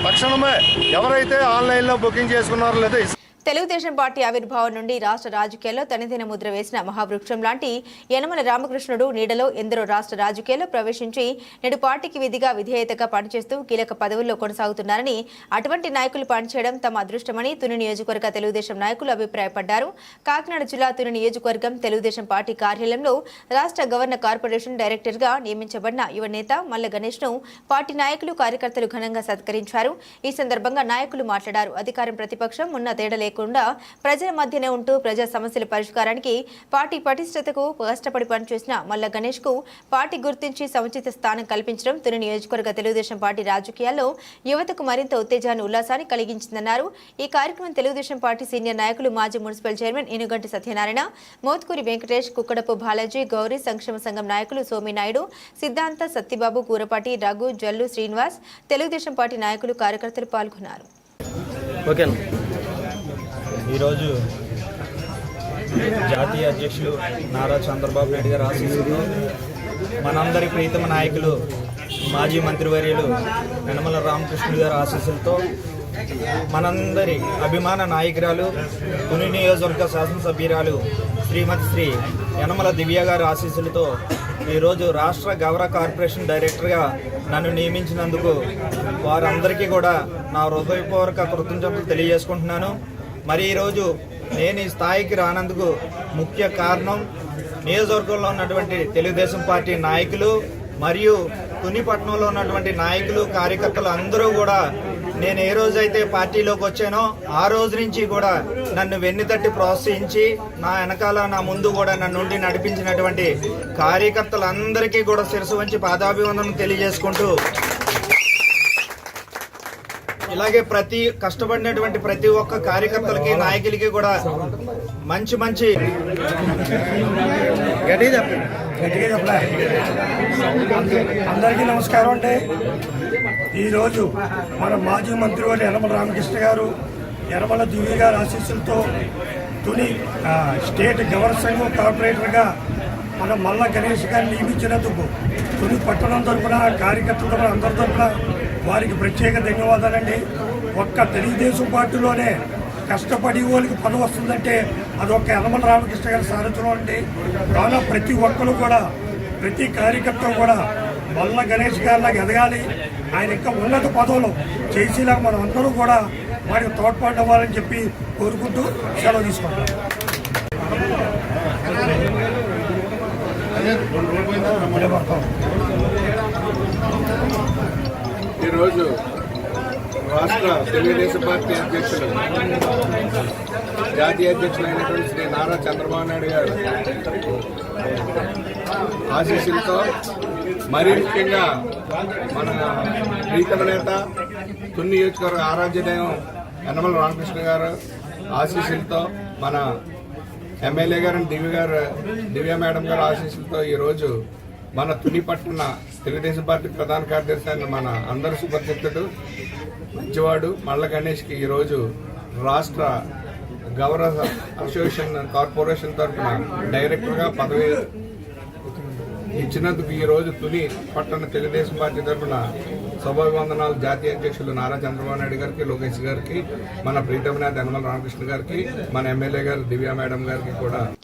తక్షణమే ఎవరైతే ఆన్లైన్లో బుకింగ్ చేసుకున్నారో లేదో తెలుగుదేశం పార్టీ ఆవిర్భావం నుండి రాష్ట్ర రాజకీయాల్లో తనదైన ముద్ర వేసిన మహావృక్షం లాంటి యనమల రామకృష్ణుడు నీడలో ఎందరో రాష్ట్ర రాజకీయాల్లో ప్రవేశించి నేడు పార్టీకి విధిగా విధేయతగా పనిచేస్తూ కీలక పదవుల్లో కొనసాగుతున్నారని, అటువంటి నాయకులు పనిచేయడం తమ అదృష్టమని తుని నియోజకవర్గ తెలుగుదేశం నాయకులు అభిప్రాయపడ్డారు. కాకినాడ జిల్లా తుని నియోజకవర్గం తెలుగుదేశం పార్టీ కార్యాలయంలో రాష్ట్ర గవర్నర్ కార్పొరేషన్ డైరెక్టర్గా నియమించబడిన యువ నేత మల్ల గణేష్ ను పార్టీ నాయకులు కార్యకర్తలు ఘనంగా సత్కరించారు. ఈ సందర్భంగా నాయకులు మాట్లాడారు. అధికారం ప్రతిపక్షం ఉన్న తేడా లేకుండా ప్రజల మధ్యనే ఉంటూ ప్రజా సమస్యల పరిష్కారానికి పార్టీ పటిష్టతకు కష్టపడి పనిచేసిన మల్ల గణేష్ కు పార్టీ గుర్తించి సముచిత స్థానం కల్పించడం తుని నియోజకవర్గ తెలుగుదేశం పార్టీ రాజకీయాల్లో యువతకు మరింత ఉత్తేజాన్ని ఉల్లాసాన్ని కలిగించిందన్నారు. ఈ కార్యక్రమం తెలుగుదేశం పార్టీ సీనియర్ నాయకులు మాజీ మున్సిపల్ చైర్మన్ ఇనుగంటి సత్యనారాయణ, మోత్కూరి వెంకటేష్, కుక్కడపు బాలాజీ, గౌరీ సంక్షేమ సంఘం నాయకులు సోమినాయుడు, సిద్ధాంత, సత్తిబాబు, కూరపాటి, రఘు, జల్లు, శ్రీనివాస్, తెలుగుదేశం పార్టీ నాయకులు కార్యకర్తలు పాల్గొన్నారు. ఈరోజు జాతీయ అధ్యక్షులు నారా చంద్రబాబు నాయుడు గారు ఆశీస్సులతో మనందరి ప్రీతమ నాయకులు మాజీ మంత్రివర్యులు యనమల రామకృష్ణుడు గారి ఆశీస్సులతో మనందరి అభిమాన నాయకురాలు తుని నియోజకవర్గ శాసనసభ్యురాలు శ్రీమతి శ్రీ యనమల దివ్య గారి ఆశీస్సులతో ఈరోజు రాష్ట్ర గౌరవ కార్పొరేషన్ డైరెక్టర్గా నన్ను నియమించినందుకు వారందరికీ కూడా నా హృదయపూర్వక కృతజ్ఞతలు తెలియజేసుకుంటున్నాను. మరి ఈరోజు నేను ఈ స్థాయికి రానందుకు ముఖ్య కారణం నియోజకవర్గంలో ఉన్నటువంటి తెలుగుదేశం పార్టీ నాయకులు మరియు తుని పట్టణంలో ఉన్నటువంటి నాయకులు, కార్యకర్తలు అందరూ కూడా నేను ఏ రోజైతే పార్టీలోకి వచ్చానో ఆ రోజు నుంచి కూడా నన్ను వెన్నుతట్టి ప్రోత్సహించి నా వెనకాల నా ముందు కూడా నన్ను నడిపించినటువంటి కార్యకర్తలందరికీ కూడా శిరసు వంచి పాదాభివందనం తెలియజేసుకుంటూ, ఇలాగే కష్టపడినటువంటి ప్రతి ఒక్క కార్యకర్తలకి, నాయకులకి కూడా మంచి అందరికీ నమస్కారం అండి. ఈరోజు మన మాజీ మంత్రివర్యులు యనమల రామకృష్ణ గారు, యనమల దివ్య గారి ఆశీస్సులతో తుని స్టేట్ గవర్నర్ సంఘం కార్పొరేటర్గా మన మల్ల గణేష్ గారిని నియమించినందుకు తుని పట్టణం తరఫున, కార్యకర్తల తరఫున, అందరి తరఫున వారికి ప్రత్యేక ధన్యవాదాలండి. ఒక్క తెలుగుదేశం పార్టీలోనే కష్టపడి వాళ్ళకి పదవి వస్తుందంటే అదొక్క యనమల రామకృష్ణ గారి సారథ్యం అండి. కావున ప్రతి ఒక్కరు కూడా, ప్రతి కార్యకర్త కూడా మల్ల గణేష్ గారిలాగా ఎదగాలి, ఆయన ఇంకా ఉన్నత పదవులు చేసేలాగా మనం అందరూ కూడా వారికి తోడ్పాటు అవ్వాలని చెప్పి కోరుకుంటూ సెలవు తీసుకుంటాం. ఈరోజు రాష్ట్ర తెలుగుదేశం పార్టీ అధ్యక్షులు, జాతీయ అధ్యక్షులు అయినటువంటి శ్రీ నారా చంద్రబాబు నాయుడు గారు ఆశీస్సులతో, మరీ ముఖ్యంగా మన ప్రీతమ నేత తుని నియోజకవర్గ ఆరాధ్య దైవం యనమల రామకృష్ణ గారు ఆశీస్సులతో, మన ఎమ్మెల్యే గారు దివ్య మేడం గారు ఆశీస్సులతో ఈరోజు మన తుని పట్టణ తెలుగుదేశం పార్టీ ప్రధాన కార్యదర్శి అయిన మన అందరు సుపరిచితుడు మంచివాడు మల్ల గణేష్కి ఈరోజు రాష్ట్ర గవర్నర్ అసోసియేషన్ కార్పొరేషన్ తరఫున డైరెక్టర్గా పదవి ఇచ్చినందుకు ఈరోజు తుని పట్టణ తెలుగుదేశం పార్టీ తరఫున శుభాభివందనాలు జాతీయ అధ్యక్షులు నారా చంద్రబాబు నాయుడు గారికి, లోకేష్ గారికి, మన ప్రీతమ నేత యనమల రామకృష్ణ గారికి, మన ఎమ్మెల్యే గారు దివ్య మేడం గారికి కూడా